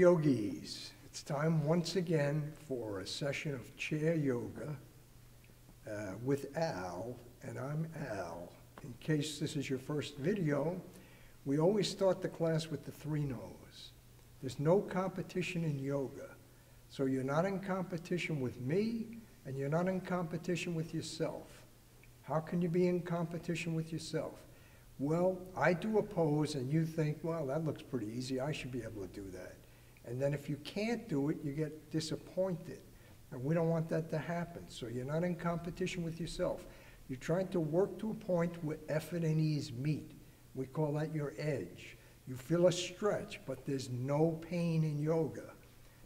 Yogis, it's time once again for a session of chair yoga with Al, and I'm Al. In case this is your first video, we always start the class with the 3 no's. There's no competition in yoga, so you're not in competition with me, and you're not in competition with yourself. How can you be in competition with yourself? Well, I do a pose and you think, well, that looks pretty easy, I should be able to do that. And then if you can't do it, you get disappointed. And we don't want that to happen. So you're not in competition with yourself. You're trying to work to a point where effort and ease meet. We call that your edge. You feel a stretch, but there's no pain in yoga.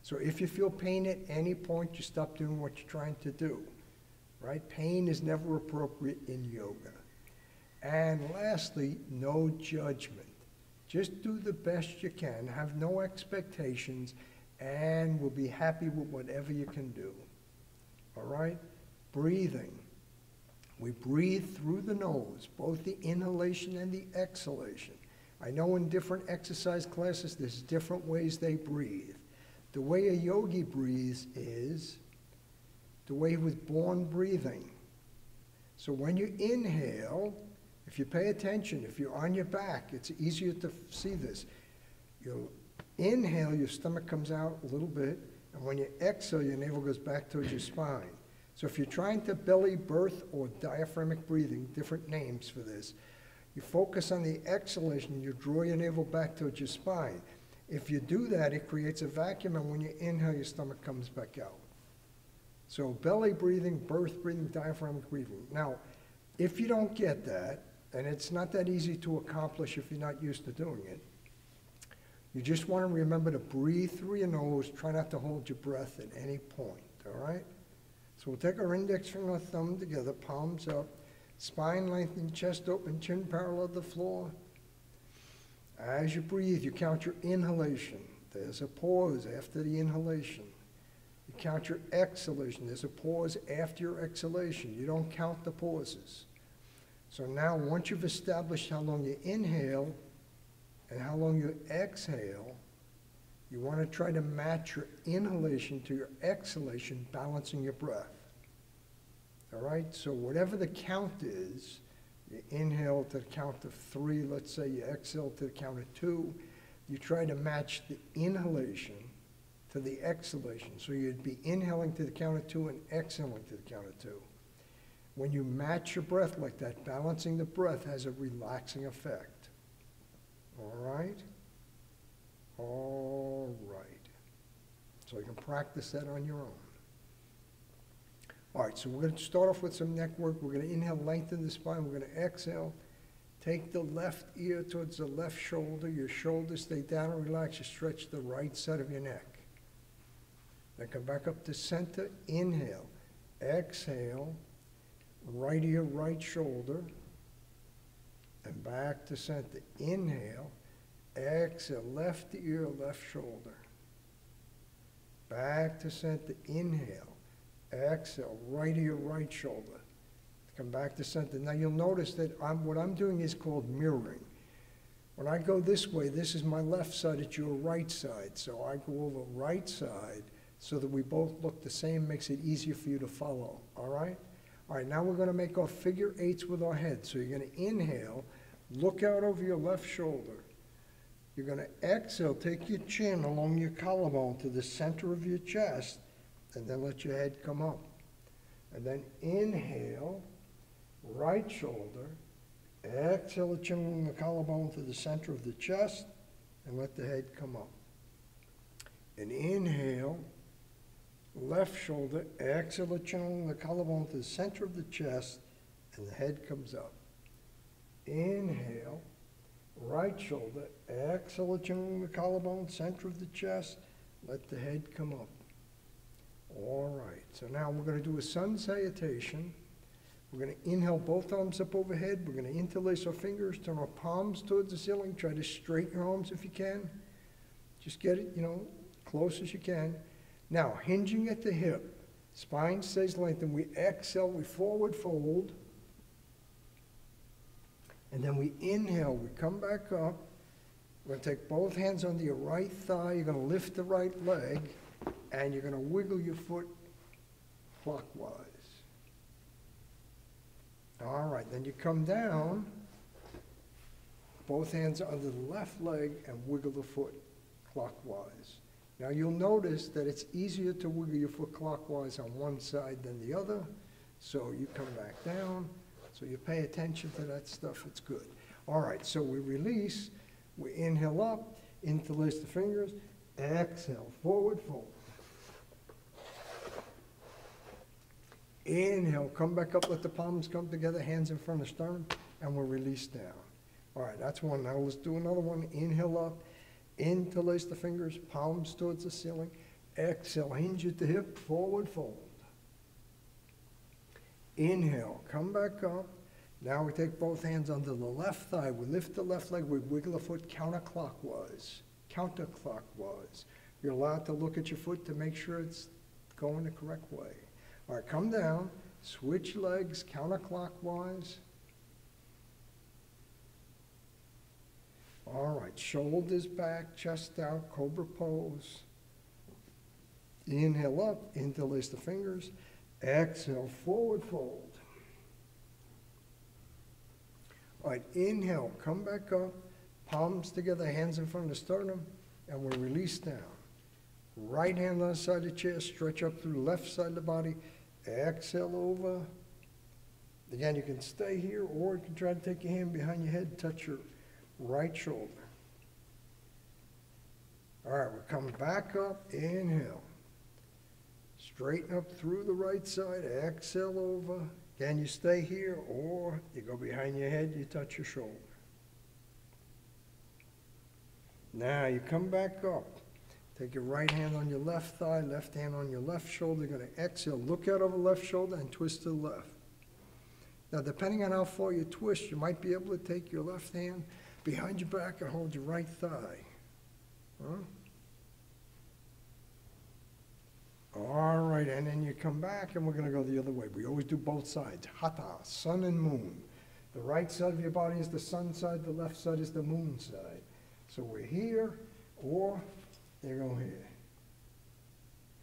So if you feel pain at any point, you stop doing what you're trying to do, right? Pain is never appropriate in yoga. And lastly, no judgment. Just do the best you can, have no expectations, and we'll be happy with whatever you can do. All right? Breathing. We breathe through the nose, both the inhalation and the exhalation. I know in different exercise classes, there's different ways they breathe. The way a yogi breathes is the way he was born breathing. So when you inhale, if you pay attention, if you're on your back, it's easier to see this. You inhale, your stomach comes out a little bit, and when you exhale, your navel goes back towards your spine. So if you're trying to belly birth or diaphragmatic breathing, different names for this, you focus on the exhalation, you draw your navel back towards your spine. If you do that, it creates a vacuum, and when you inhale, your stomach comes back out. So belly breathing, birth breathing, diaphragmatic breathing. Now, if you don't get that, and it's not that easy to accomplish if you're not used to doing it, you just want to remember to breathe through your nose. Try not to hold your breath at any point, all right? So we'll take our index finger and thumb together, palms up, spine lengthened, chest open, chin parallel to the floor. As you breathe, you count your inhalation. There's a pause after the inhalation. You count your exhalation. There's a pause after your exhalation. You don't count the pauses. So now, once you've established how long you inhale and how long you exhale, you want to try to match your inhalation to your exhalation, balancing your breath. All right? So whatever the count is, you inhale to the count of 3, let's say you exhale to the count of 2, you try to match the inhalation to the exhalation. So you'd be inhaling to the count of 2 and exhaling to the count of 2. When you match your breath like that, balancing the breath has a relaxing effect. All right? All right. So you can practice that on your own. All right, so we're going to start off with some neck work. We're going to inhale, lengthen the spine. We're going to exhale. Take the left ear towards the left shoulder. Your shoulders stay down and relax. You stretch the right side of your neck. Then come back up to center. Inhale. Exhale. Right ear, right shoulder. And back to center. Inhale. Exhale. Left ear, left shoulder. Back to center. Inhale. Exhale, right ear, right shoulder. Come back to center. Now you'll notice that what I'm doing is called mirroring. When I go this way, this is my left side, it's your right side. So I go over right side so that we both look the same, makes it easier for you to follow, all right? All right, now we're going to make our figure 8s with our head. So you're going to inhale, look out over your left shoulder. You're going to exhale, take your chin along your collarbone to the center of your chest, and then let your head come up. And then inhale, right shoulder, exhale the chin along the collarbone to the center of the chest, and let the head come up. And inhale, left shoulder, exhale the chin along the collarbone to the center of the chest, and the head comes up. Inhale, right shoulder, exhale the chin along the collarbone, center of the chest, let the head come up. All right, so now we're going to do a sun salutation. We're going to inhale both arms up overhead. We're going to interlace our fingers, turn our palms towards the ceiling. Try to straighten your arms if you can. Just get it, close as you can. Now, hinging at the hip, spine stays lengthened. We exhale, we forward fold. And then we inhale, we come back up. We're going to take both hands under your right thigh. You're going to lift the right leg, and you're going to wiggle your foot clockwise. All right, then you come down, both hands under the left leg, and wiggle the foot clockwise. Now you'll notice that it's easier to wiggle your foot clockwise on one side than the other, so you come back down, so you pay attention to that stuff, it's good. All right, so we release, we inhale up, interlace the fingers, exhale, forward fold. Inhale, come back up, let the palms come together, hands in front of sternum, and we'll release down. All right, that's one. Now let's do another one. Inhale up, interlace the fingers, palms towards the ceiling. Exhale, hinge at the hip, forward fold. Inhale, come back up. Now we take both hands under the left thigh. We lift the left leg, we wiggle the foot counterclockwise. Counterclockwise. You're allowed to look at your foot to make sure it's going the correct way. All right, come down, switch legs counterclockwise. All right, shoulders back, chest out, cobra pose. Inhale up, interlace the fingers. Exhale, forward fold. All right, inhale, come back up, palms together, hands in front of the sternum, and we'll release down. Right hand on the side of the chair, stretch up through the left side of the body. Exhale over. Again, you can stay here, or you can try to take your hand behind your head, touch your right shoulder. All right, we're coming back up. Inhale. Straighten up through the right side. Exhale over. Again, you stay here, or you go behind your head, you touch your shoulder. Now you come back up. Take your right hand on your left thigh, left hand on your left shoulder. You're going to exhale, look out over the left shoulder, and twist to the left. Now, depending on how far you twist, you might be able to take your left hand behind your back and hold your right thigh. Huh? All right, and then you come back, and we're going to go the other way. We always do both sides. Hatha, sun and moon. The right side of your body is the sun side, the left side is the moon side. So we're here, or you go here.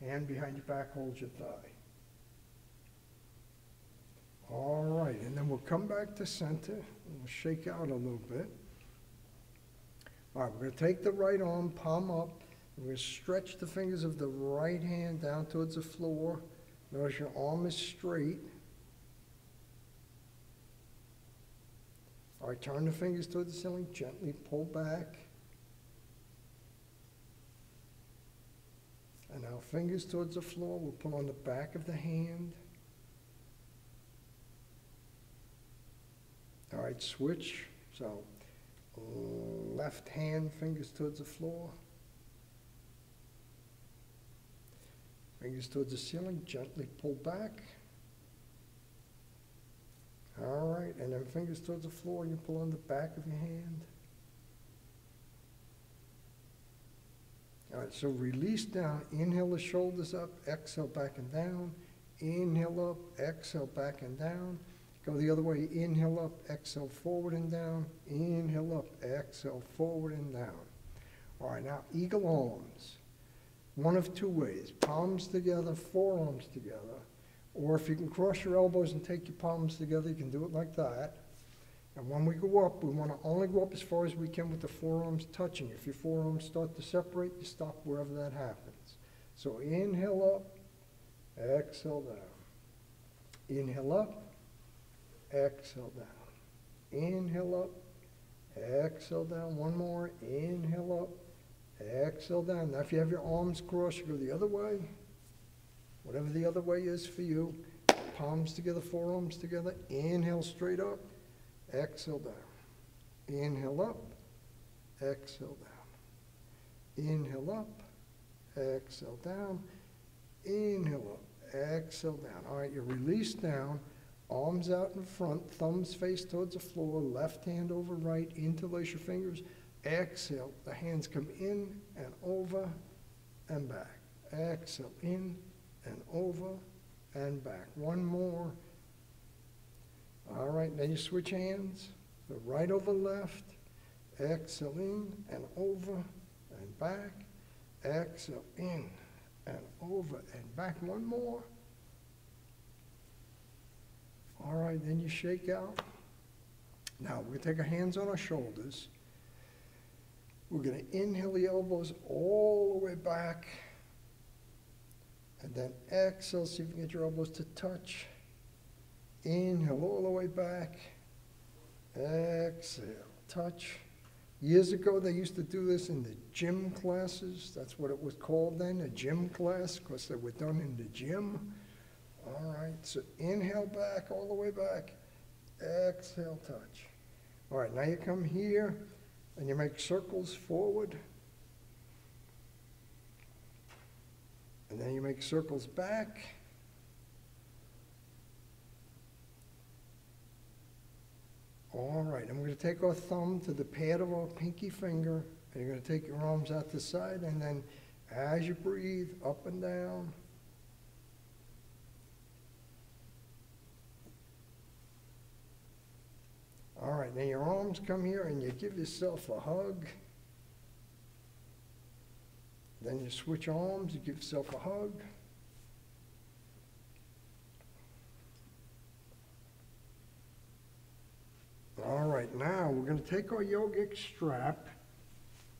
Hand behind your back, hold your thigh. All right, and then we'll come back to center, and we'll shake out a little bit. All right, we're going to take the right arm, palm up. We're going to stretch the fingers of the right hand down towards the floor. Notice your arm is straight. All right, turn the fingers toward the ceiling, gently pull back. And now fingers towards the floor, we'll pull on the back of the hand. All right, switch. So left hand, fingers towards the floor. Fingers towards the ceiling, gently pull back. All right, and then fingers towards the floor, you pull on the back of your hand. All right, so release down, inhale the shoulders up, exhale back and down, inhale up, exhale back and down. Go the other way, inhale up, exhale forward and down, inhale up, exhale forward and down. All right, now eagle arms. One of two ways, palms together, forearms together, or if you can cross your elbows and take your palms together, you can do it like that. And when we go up, we want to only go up as far as we can with the forearms touching. If your forearms start to separate, you stop wherever that happens. So inhale up, exhale down. Inhale up, exhale down. Inhale up, exhale down. One more, inhale up, exhale down. Now if you have your arms crossed, you go the other way. Whatever the other way is for you. Palms together, forearms together. Inhale straight up. Exhale down. Inhale up. Exhale down. Inhale up. Exhale down. Inhale up. Exhale down. All right, you release down. Arms out in front. Thumbs face towards the floor. Left hand over right. Interlace your fingers. Exhale. The hands come in and over and back. Exhale. In and over and back. One more. All right, then you switch hands. The right over left. exhale in and over and back. Exhale in and over and back. One more. All right, then you shake out. Now, we're going to take our hands on our shoulders. We're going to inhale the elbows all the way back. And then exhale, see if you can get your elbows to touch. Inhale all the way back. Exhale, touch. Years ago, they used to do this in the gym classes. That's what it was called then, a gym class, because they were done in the gym. All right, so inhale back, all the way back. Exhale, touch. All right, now you come here, and you make circles forward. And then you make circles back. All right, and we're going to take our thumb to the pad of our pinky finger, and you're going to take your arms out the side, and then as you breathe, up and down. All right, now your arms come here, and you give yourself a hug. Then you switch arms, you give yourself a hug. All right, now we're going to take our yogic strap.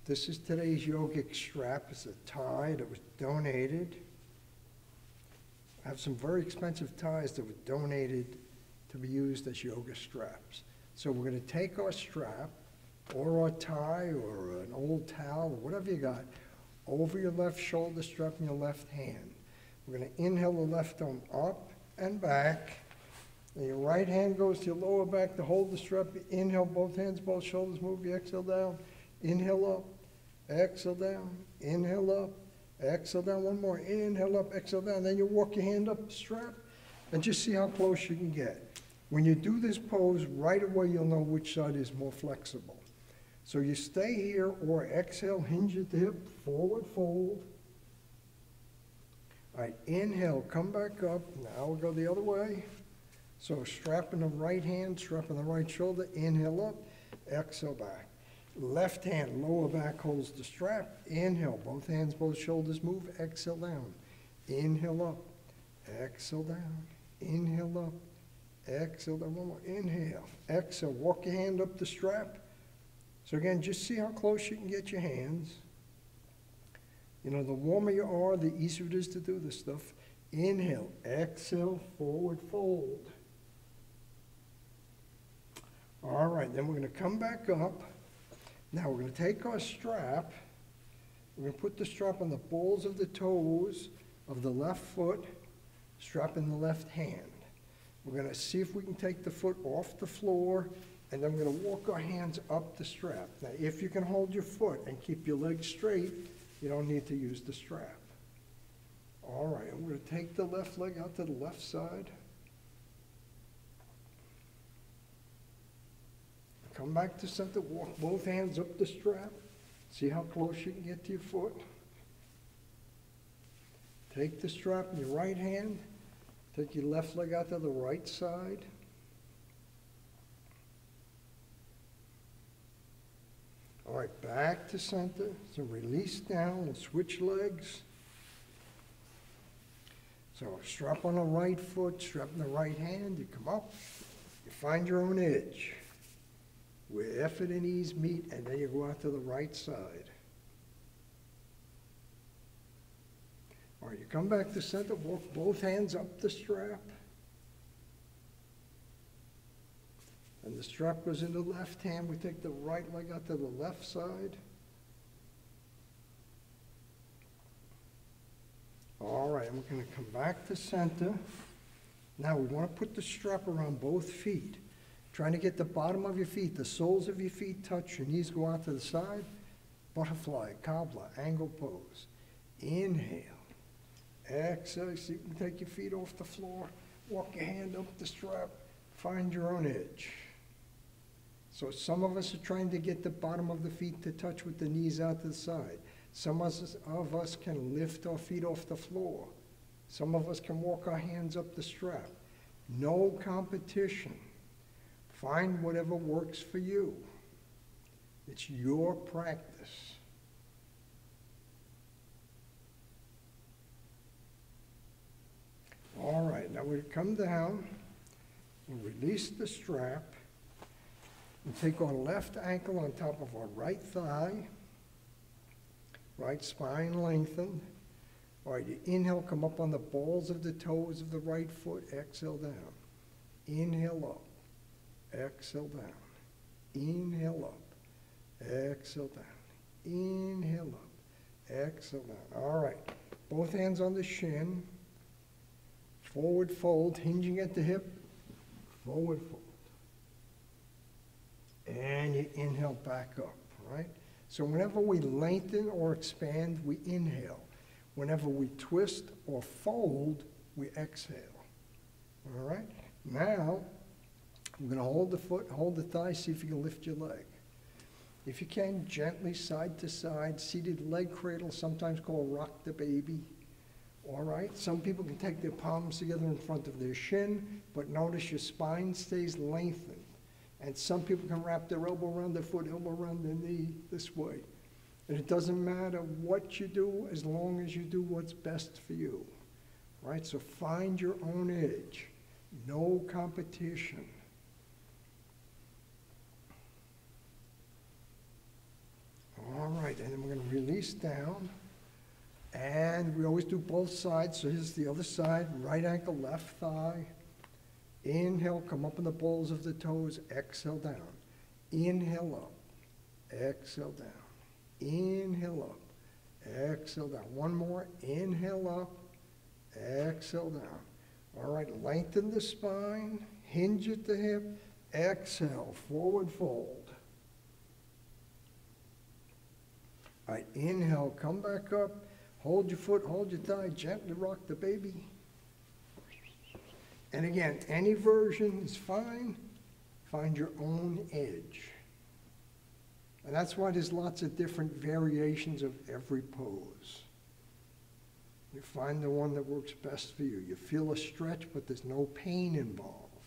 This is today's yogic strap. It's a tie that was donated. I have some very expensive ties that were donated to be used as yoga straps. So we're going to take our strap or our tie or an old towel or whatever you got over your left shoulder strap in your left hand. We're going to inhale the left arm up and back. And your right hand goes to your lower back to hold the strap. Inhale, both hands, both shoulders move. You exhale down. Inhale up. Exhale down. Inhale up. Exhale down. One more. Inhale up. Exhale down. Then you walk your hand up the strap and just see how close you can get. When you do this pose, right away you'll know which side is more flexible. So you stay here or exhale, hinge at the hip, forward fold. All right, inhale, come back up. Now we'll go the other way. So strap in the right hand, strap in the right shoulder, inhale up, exhale back. Left hand, lower back holds the strap. Inhale, both hands, both shoulders move, exhale down. Inhale up, exhale down. Inhale up, exhale down. One more, inhale, exhale, walk your hand up the strap. So again, just see how close you can get your hands. You know, the warmer you are, the easier it is to do this stuff. Inhale, exhale, forward fold. All right, then we're going to come back up. Now we're going to take our strap. We're going to put the strap on the balls of the toes of the left foot, strap in the left hand. We're going to see if we can take the foot off the floor, and then we're going to walk our hands up the strap. Now, if you can hold your foot and keep your legs straight, you don't need to use the strap. All right, I'm going to take the left leg out to the left side. Come back to center, walk both hands up the strap. See how close you can get to your foot. Take the strap in your right hand. Take your left leg out to the right side. All right, back to center. So release down and switch legs. So strap on the right foot, strap in the right hand. You come up, you find your own edge where effort and ease meet, and then you go out to the right side. All right, you come back to center, walk both hands up the strap. And the strap goes in the left hand. We take the right leg out to the left side. All right, and we're going to come back to center. Now we want to put the strap around both feet. Trying to get the bottom of your feet, the soles of your feet touch, your knees go out to the side. Butterfly, cobbler, angle pose. Inhale. Exhale, so you can take your feet off the floor, walk your hand up the strap, find your own edge. So some of us are trying to get the bottom of the feet to touch with the knees out to the side. Some of us can lift our feet off the floor. Some of us can walk our hands up the strap. No competition. Find whatever works for you. It's your practice. All right, now we come down, we release the strap, and take our left ankle on top of our right thigh, right spine lengthened. All right, you inhale, come up on the balls of the toes of the right foot, exhale down. Inhale up, exhale down. Inhale up, exhale down. Inhale up, exhale down. All right, both hands on the shin. Forward fold, hinging at the hip, forward fold. And you inhale back up, right? So whenever we lengthen or expand, we inhale. Whenever we twist or fold, we exhale. All right? Now, we're going to hold the foot, hold the thigh, see if you can lift your leg. If you can, gently side to side, seated leg cradle, sometimes called rock the baby. All right, some people can take their palms together in front of their shin, but notice your spine stays lengthened. And some people can wrap their elbow around their foot, elbow around their knee this way. And it doesn't matter what you do as long as you do what's best for you. Right, so find your own edge. No competition. All right, and then we're going to release down. And we always do both sides. So here's the other side, right ankle, left thigh. Inhale, come up on the balls of the toes, exhale down. Inhale up, exhale down. Inhale up, exhale down. One more, inhale up, exhale down. All right, lengthen the spine, hinge at the hip, exhale, forward fold. All right, inhale, come back up. Hold your foot, hold your thigh, gently rock the baby. And again, any version is fine. Find your own edge. And that's why there's lots of different variations of every pose. You find the one that works best for you. You feel a stretch, but there's no pain involved.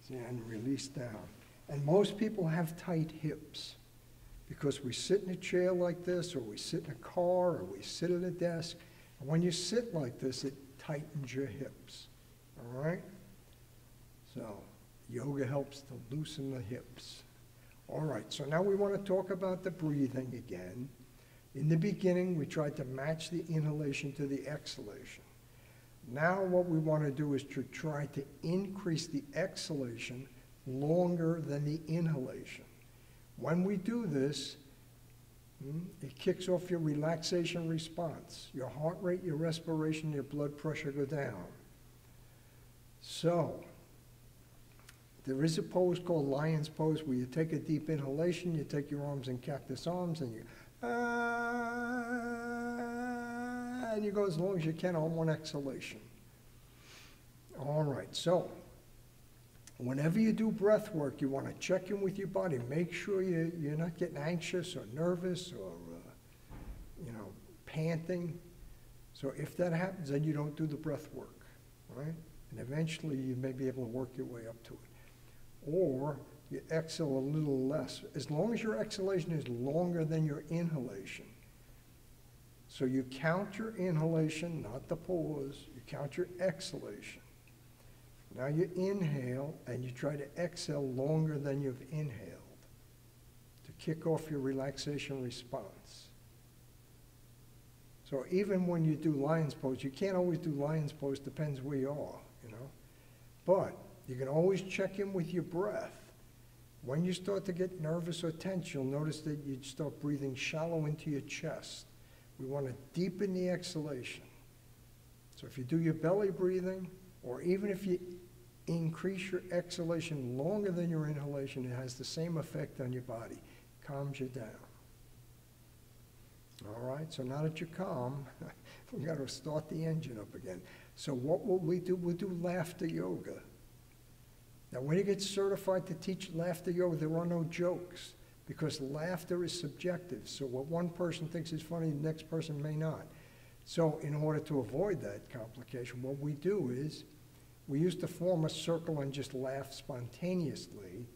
And release down. And most people have tight hips. Because we sit in a chair like this, or we sit in a car, or we sit at a desk. And when you sit like this, it tightens your hips. All right? So yoga helps to loosen the hips. All right, so now we want to talk about the breathing again. In the beginning, we tried to match the inhalation to the exhalation. Now what we want to do is to try to increase the exhalation longer than the inhalation. When we do this, it kicks off your relaxation response. Your heart rate, your respiration, your blood pressure go down. So, there is a pose called lion's pose where you take a deep inhalation, you take your arms in cactus arms, and you go as long as you can on one exhalation. All right, so whenever you do breath work, you want to check in with your body. Make sure you're not getting anxious or nervous or, panting. So if that happens, then you don't do the breath work, right? And eventually you may be able to work your way up to it. Or you exhale a little less. As long as your exhalation is longer than your inhalation. So you count your inhalation, not the pause. You count your exhalation. Now you inhale, and you try to exhale longer than you've inhaled to kick off your relaxation response. So even when you do lion's pose, you can't always do lion's pose, depends where you are, But you can always check in with your breath. When you start to get nervous or tense, you'll notice that you start breathing shallow into your chest. We want to deepen the exhalation. So if you do your belly breathing, or even if you increase your exhalation longer than your inhalation, it has the same effect on your body. Calms you down. All right, so now that you're calm, we got to start the engine up again. So what will we do? We'll do laughter yoga. Now when you get certified to teach laughter yoga, there are no jokes, because laughter is subjective. So what one person thinks is funny, the next person may not. So in order to avoid that complication, what we do is We used to form a circle and just laugh spontaneously,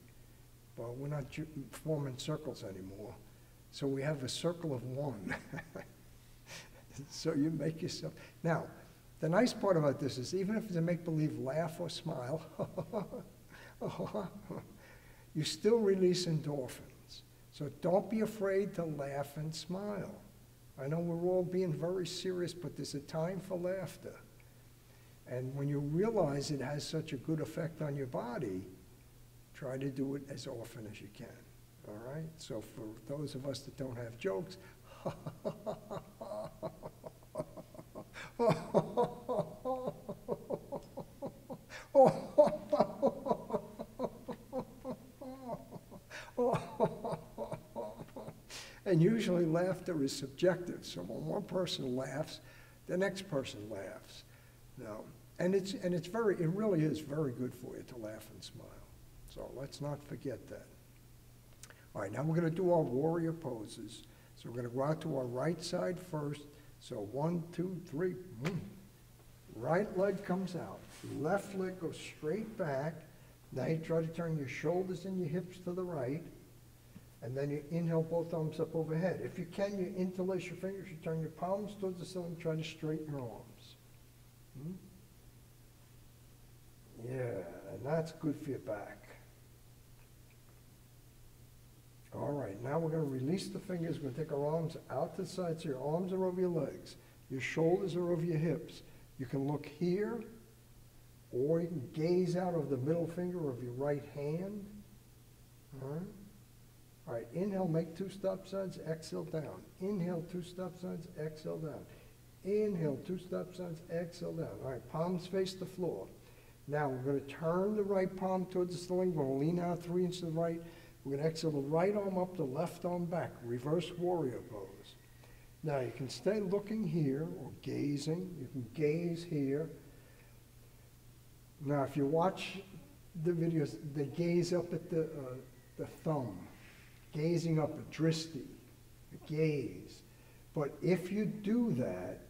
but we're not forming circles anymore. So we have a circle of one. So you make yourself. Now, the nice part about this is even if it's a make-believe laugh or smile, you still release endorphins. So don't be afraid to laugh and smile. I know we're all being very serious, but there's a time for laughter. And when you realize it has such a good effect on your body, try to do it as often as you can. All right? So for those of us that don't have jokes, and usually laughter is subjective. So when one person laughs, the next person laughs. No. And it really is very good for you to laugh and smile. So let's not forget that. All right, now we're going to do our warrior poses. So we're going to go out to our right side first. So 1, 2, 3. Right leg comes out. Left leg goes straight back. Now you try to turn your shoulders and your hips to the right. And then you inhale both arms up overhead. If you can, you interlace your fingers. You turn your palms towards the ceiling. Try to straighten your arms. Yeah, and that's good for your back. All right, now we're going to release the fingers. We're going to take our arms out to the side so your arms are over your legs. Your shoulders are over your hips. You can look here, or you can gaze out of the middle finger of your right hand. All right. All right, inhale, make 2 stop signs, exhale down. Inhale, 2 stop signs, exhale down. Inhale, 2 stop signs, exhale down. All right, palms face the floor. Now we're going to turn the right palm towards the ceiling. We're going to lean out 3 inches to the right. We're going to exhale the right arm up, the left arm back. Reverse warrior pose. Now you can stay looking here or gazing. You can gaze here. Now if you watch the videos, they gaze up at the thumb. Gazing up, a dristi, a gaze. But if you do that,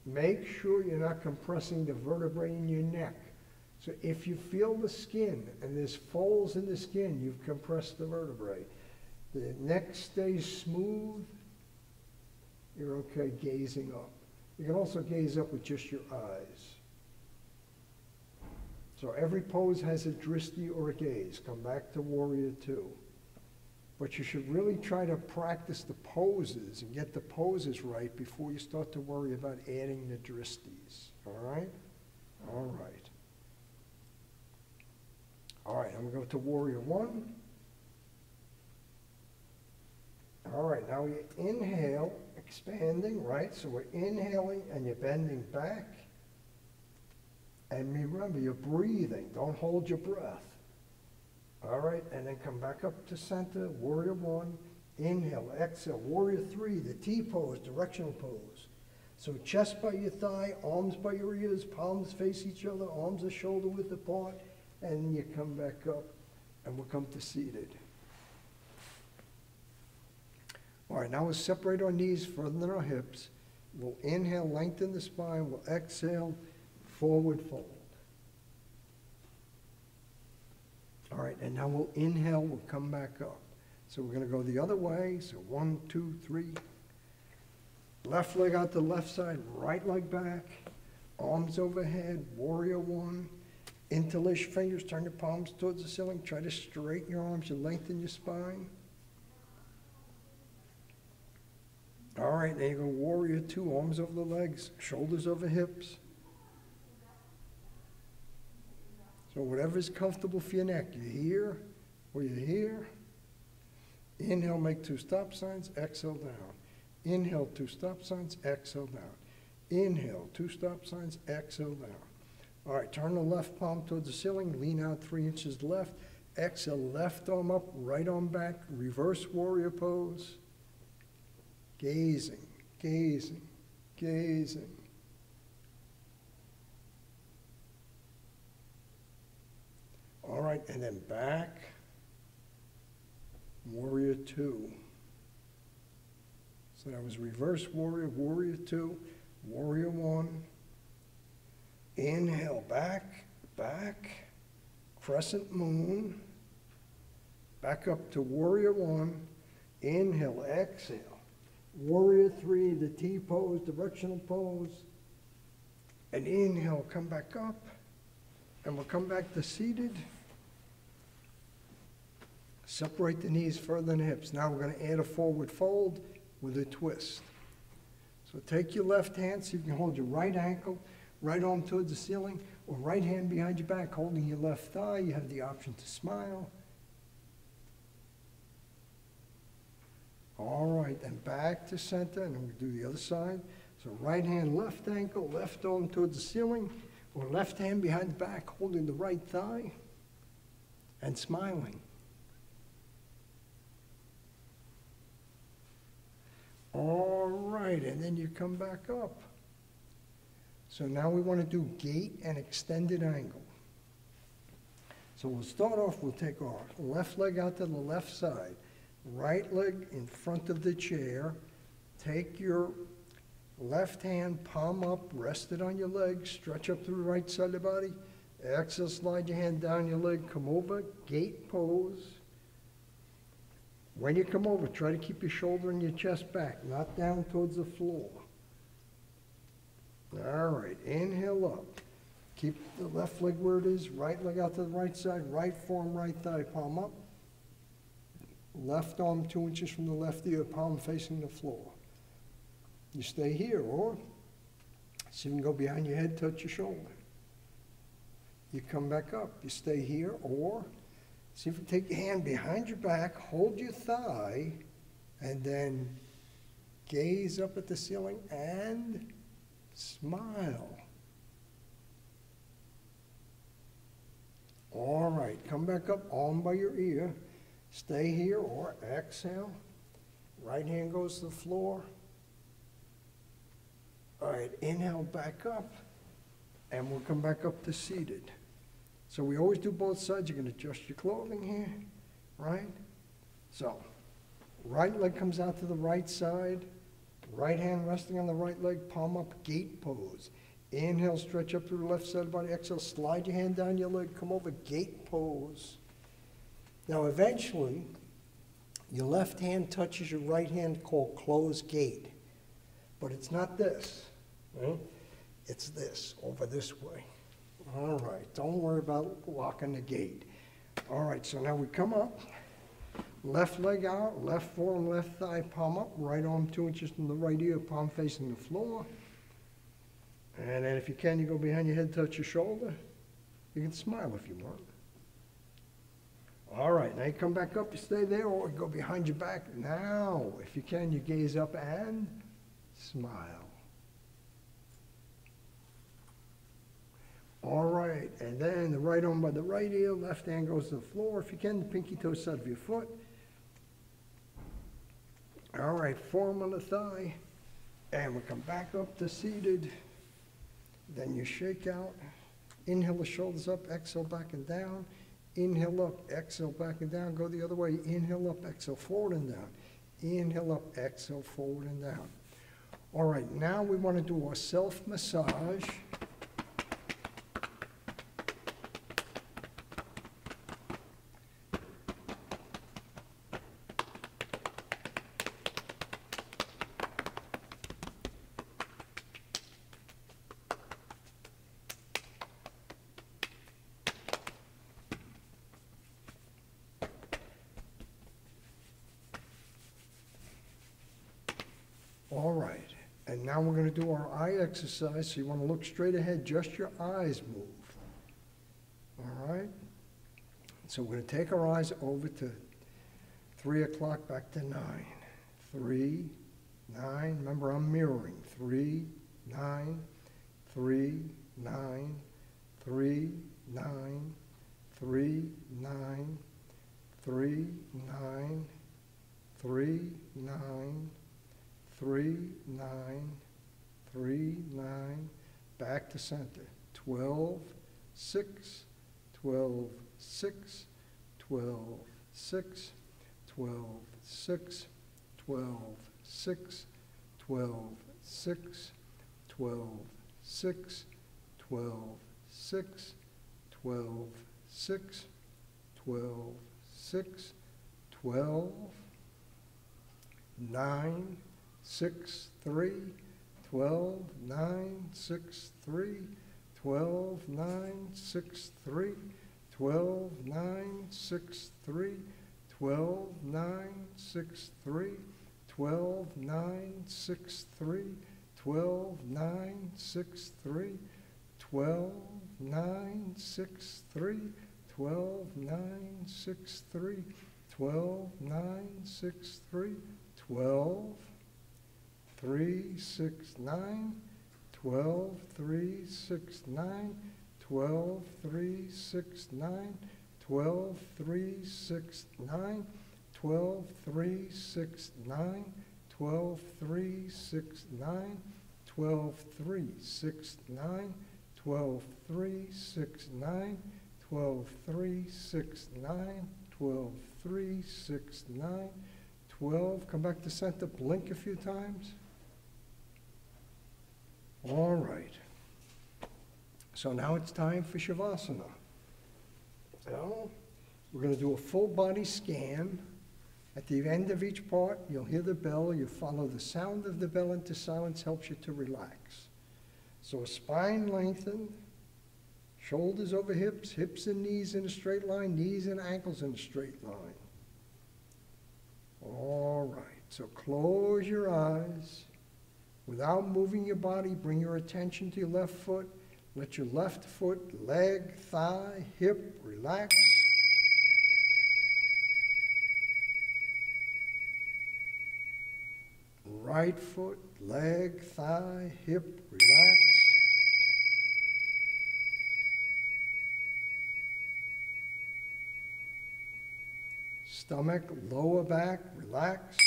make sure you're not compressing the vertebrae in your neck. So if you feel the skin and there's folds in the skin, you've compressed the vertebrae. The neck stays smooth, you're okay gazing up. You can also gaze up with just your eyes. So every pose has a dristi or a gaze. Come back to Warrior 2. But you should really try to practice the poses and get the poses right before you start to worry about adding the dristis. All right? All right. All right, I'm going to go to Warrior 1. All right, now we inhale, expanding, right? So we're inhaling and you're bending back. And remember, you're breathing. Don't hold your breath. All right, and then come back up to center, Warrior 1. Inhale, exhale, Warrior 3, the T pose, directional pose. So chest by your thigh, arms by your ears, palms face each other, arms are shoulder width apart. And you come back up, and we'll come to seated. All right, now we'll separate our knees further than our hips. We'll inhale, lengthen the spine. We'll exhale, forward fold. All right, and now we'll inhale, we'll come back up. So we're going to go the other way. So 1, 2, 3. Left leg out the left side, right leg back. Arms overhead, Warrior 1. Interlace your fingers, turn your palms towards the ceiling. Try to straighten your arms and lengthen your spine. All right, now you go Warrior 2, arms over the legs, shoulders over hips. So whatever's comfortable for your neck. You're here or you're here. Inhale, make 2 stop signs, exhale down. Inhale, 2 stop signs, exhale down. Inhale, 2 stop signs, exhale down. All right, turn the left palm towards the ceiling, lean out 3 inches left. Exhale, left arm up, right arm back, reverse warrior pose. Gazing, gazing, gazing. All right, and then back, Warrior 2. So that was reverse warrior, Warrior 2, Warrior 1. Inhale, back, back, crescent moon, back up to warrior one, inhale, exhale. Warrior three, the T pose, directional pose, and inhale, come back up, and we'll come back to seated. Separate the knees further than the hips. Now we're going to add a forward fold with a twist. So take your left hand so you can hold your right ankle, right arm towards the ceiling, or right hand behind your back, holding your left thigh. You have the option to smile. All right, then back to center, and we do the other side. So right hand, left ankle, left arm towards the ceiling, or left hand behind the back, holding the right thigh, and smiling. All right, and then you come back up. So now we want to do gate and extended angle. So we'll start off, we'll take our left leg out to the left side, right leg in front of the chair. Take your left hand, palm up, rest it on your leg, stretch up through the right side of the body. Exhale, slide your hand down your leg, come over, gate pose. When you come over, try to keep your shoulder and your chest back, not down towards the floor. All right, inhale up. Keep the left leg where it is, right leg out to the right side, right forearm, right thigh, palm up. Left arm 2 inches from the left ear, palm facing the floor. You stay here, or see if you can go behind your head, touch your shoulder. You come back up, you stay here, or see if you take your hand behind your back, hold your thigh, and then gaze up at the ceiling and smile. All right, come back up, arm by your ear. Stay here or exhale. Right hand goes to the floor. All right, inhale back up, and we'll come back up to seated. So we always do both sides. You're going to adjust your clothing here, right? So right leg comes out to the right side, right hand resting on the right leg, palm up, gate pose. Inhale, stretch up through the left side of the body. Exhale, slide your hand down your leg, come over, gate pose. Now eventually, your left hand touches your right hand, called closed gate. But it's not this, right? It's this, over this way. All right, don't worry about locking the gate. All right, so now we come up, left leg out, left forearm, left thigh, palm up, right arm 2 inches from the right ear, palm facing the floor. And then if you can, you go behind your head, touch your shoulder. You can smile if you want. All right, now you come back up, you stay there, or you go behind your back. Now, if you can, you gaze up and smile. All right, and then the right arm by the right ear, left hand goes to the floor. If you can, the pinky toe side of your foot. All right, forearm on the thigh, and we come back up to seated. Then you shake out. Inhale the shoulders up, exhale back and down. Inhale up, exhale back and down. Go the other way. Inhale up, exhale forward and down. Inhale up, exhale forward and down. All right, now we want to do a self-massage. All right, and now we're going to do our eye exercise. So you want to look straight ahead, just your eyes move. All right? So we're going to take our eyes over to 3 o'clock back to 9. 3, 9, remember I'm mirroring. 3, 9, 3, 9, 3, 9, 3, 9, 3, 9, 3, 9, 3, 9, 3, 9, back to center. 12, 6, 12, 6, 12, 6, 12, 6, 12, 6, 12, 6, 12, 6, 12, 6, 12, 6, 12, 6, 12, 9, 6, 3, 12, 9, 6, 3, 12, 9, 6, 3, 12, 9, 6, 3, 12, 9, 6, 3, 12, 9, 6, 3, 12, 9, 6, 3, 12, 9, 6, 3, 12, 9, 6, 3, 12, 9, 6, 3, 12, 3, 6, 9, 12, 3, 6, 9, 12, 3, 6, 9, 12, 3, 6, 9, 12, 3, 6, 9, 12, 3, 6, 9, 12, 3, 6, 9, 12, 3, 6, 9, 12, 3, 6, 9, 12, 3, 6, 9, 12. Come back to center, blink a few times. All right. So now it's time for Shavasana. So we're going to do a full body scan. At the end of each part, you'll hear the bell. You follow the sound of the bell into silence, helps you to relax. So spine lengthened, shoulders over hips, hips and knees in a straight line, knees and ankles in a straight line. All right, so close your eyes. Without moving your body, bring your attention to your left foot. Let your left foot, leg, thigh, hip relax. Right foot, leg, thigh, hip relax. Stomach, lower back, relax.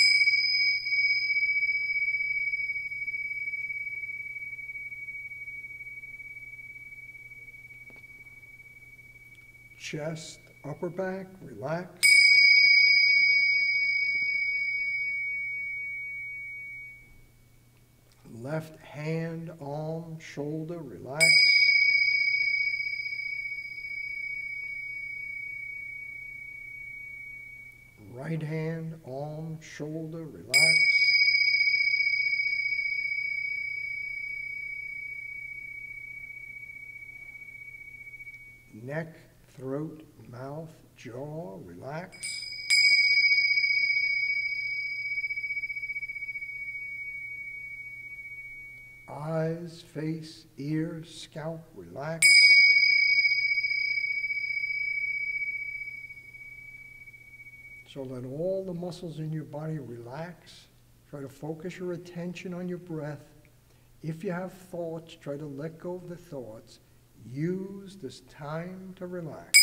Chest, upper back, relax. Left hand, arm, shoulder, relax. Right hand, arm, shoulder, relax. Neck, throat, mouth, jaw, relax. Eyes, face, ears, scalp, relax. So let all the muscles in your body relax. Try to focus your attention on your breath. If you have thoughts, try to let go of the thoughts. Use this time to relax.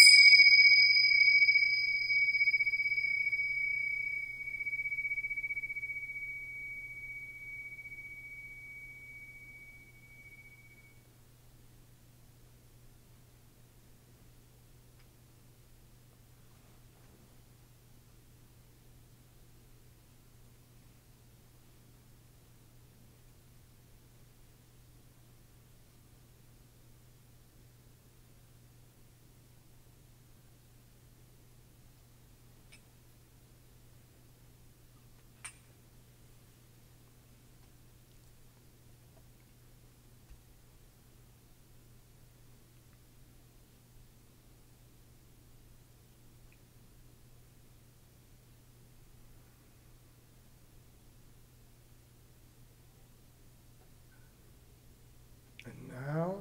Now,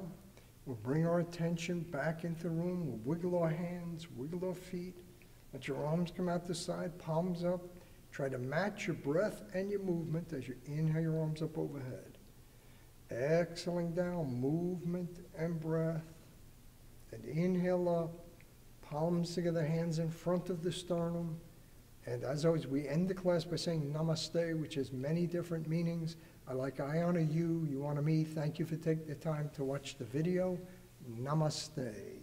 we'll bring our attention back into the room. We'll wiggle our hands, wiggle our feet. Let your arms come out the side, palms up. Try to match your breath and your movement as you inhale your arms up overhead. Exhaling down, movement and breath. And inhale up, palms together, hands in front of the sternum. And as always, we end the class by saying namaste, which has many different meanings. I honor you, you honor me. Thank you for taking the time to watch the video. Namaste.